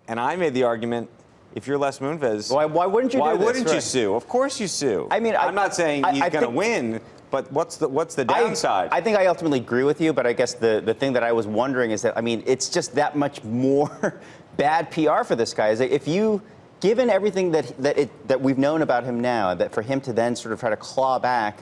And I made the argument, if you're Les Moonves, why wouldn't you? Why do this? wouldn't you sue? Of course you sue. I mean, I'm not saying he's going to win, but what's the downside? I think I ultimately agree with you, but I guess the thing that I was wondering is that, I mean, it's just that much more bad PR for this guy. Is that if you, given everything that we've known about him now, that for him to then sort of try to claw back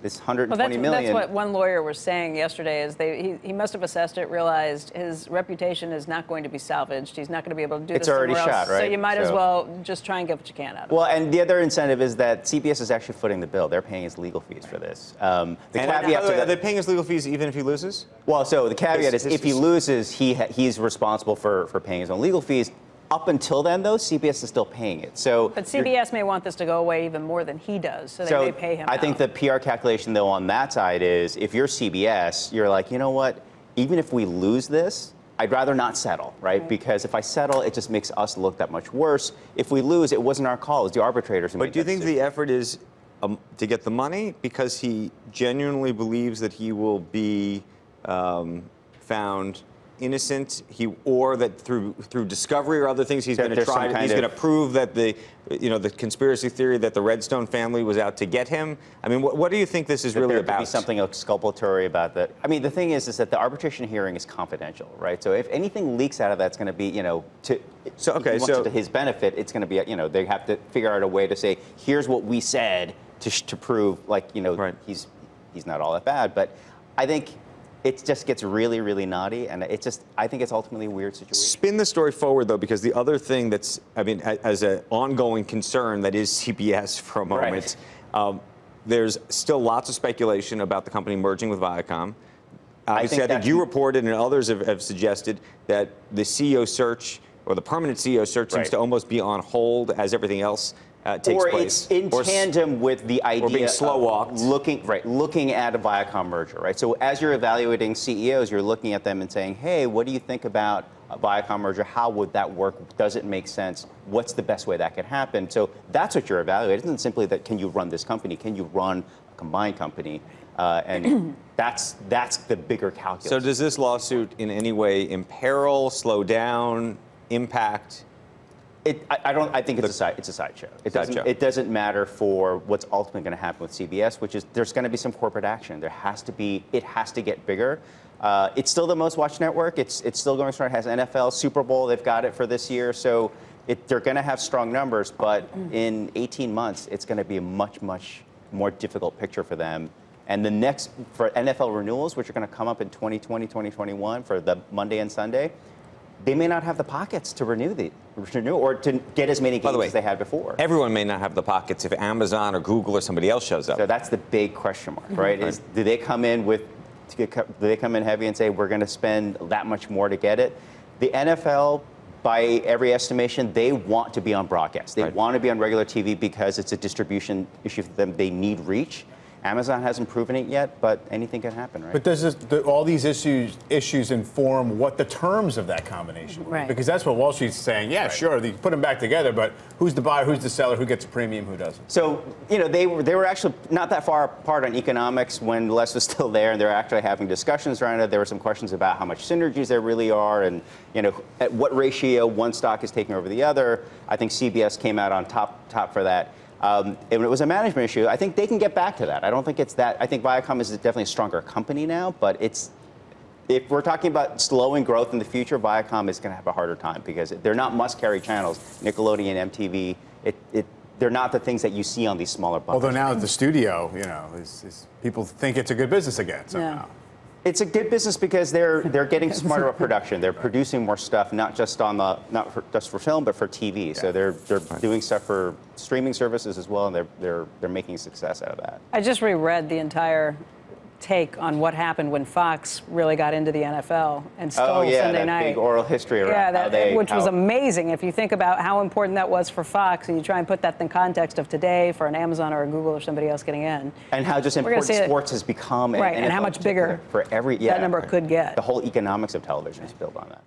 this $120 million. That's what one lawyer was saying yesterday, is he must have assessed it, realized his reputation is not going to be salvaged. He's not going to be able to do this somewhere else. It's already shot, right? So you might as well just try and get what you can out of it. Well, and the other incentive is that CBS is actually footing the bill. They're paying his legal fees for this. The caveat are they paying his legal fees even if he loses? Well, so the caveat is if he loses, he's responsible for paying his own legal fees. Up until then, though, CBS is still paying it. But CBS may want this to go away even more than he does, so they may pay him I think the PR calculation, though, on that side is if you're CBS, you're like, you know what? Even if we lose this, I'd rather not settle, right? Because if I settle, it just makes us look that much worse. If we lose, it wasn't our call. It was the arbitrators who made that decision. But do you think the effort is to get the money because he genuinely believes that he will be found innocent, or that through discovery or other things he's going to try, he's going to prove that the conspiracy theory that the Redstone family was out to get him? I mean, what do you think this is really about? There could be something exculpatory about that. I mean, the thing is that the arbitration hearing is confidential, right? So if anything leaks out of that, it's going to be, to his benefit, it's going to be, they have to figure out a way to say, here's what we said to prove, right. he's not all that bad. But I think it just gets really, really naughty, and I think it's ultimately a weird situation. Spin the story forward, though, because the other thing that's, I mean, as an ongoing concern that is CBS for a moment, there's still lots of speculation about the company merging with Viacom. I think you reported and others have suggested that the CEO search, or the permanent CEO search, seems to almost be on hold as everything else takes place. It's in tandem with the idea being slow-walked. Looking at a Viacom merger, right? So as you're evaluating CEOs, you're looking at them and saying, hey, what do you think about a Viacom merger? How would that work? Does it make sense? What's the best way that could happen? So that's what you're evaluating. It isn't simply that, can you run this company? Can you run a combined company? And that's the bigger calculus. So does this lawsuit in any way imperil, slow down, impact? I think it's a sideshow. It doesn't matter for what's ultimately going to happen with CBS, which is there's going to be some corporate action. It has to get bigger. It's still the most watched network. It's still going strong. It has NFL, Super Bowl. They've got it for this year. So they're going to have strong numbers. But in 18 months, it's going to be a much, much more difficult picture for them. And for NFL renewals, which are going to come up in 2020, 2021 for the Monday and Sunday, they may not have the pockets to renew or to get as many games as they had before. Everyone may not have the pockets if Amazon or Google or somebody else shows up. So that's the big question mark, right? Do they come in heavy and say we're going to spend that much more to get it? The NFL, by every estimation, they want to be on broadcast. They want to be on regular TV because it's a distribution issue for them. They need reach. Amazon hasn't proven it yet, but anything can happen, right? But does all these issues inform what the terms of that combination were? Right. Because that's what Wall Street's saying. Yeah, sure, they put them back together, but who's the buyer, who's the seller, who gets a premium, who doesn't? So, they were actually not that far apart on economics when Les was still there, and they were actually having discussions around it. There were some questions about how much synergies there really are, and at what ratio one stock is taking over the other. I think CBS came out on top for that. And it was a management issue. I think they can get back to that. I don't think it's that. I think Viacom is definitely a stronger company now, but if we're talking about slowing growth in the future, Viacom is going to have a harder time because they're not must-carry channels. Nickelodeon, MTV, they're not the things that you see on these smaller bundles. Although now at the studio, people think it's a good business again somehow. Yeah. It's a good business because they're getting smarter about production. They're producing more stuff, not just for film, but for TV. Yeah. So they're doing stuff for streaming services as well, and they're making success out of that. I just reread the entire take on what happened when Fox really got into the NFL and stole Sunday night. Big oral history around which was amazing. If you think about how important that was for Fox, and you try and put that in context of today for an Amazon or a Google or somebody else getting in, and how just important sports has become, and how much bigger for every that number could get. The whole economics of television is built on that.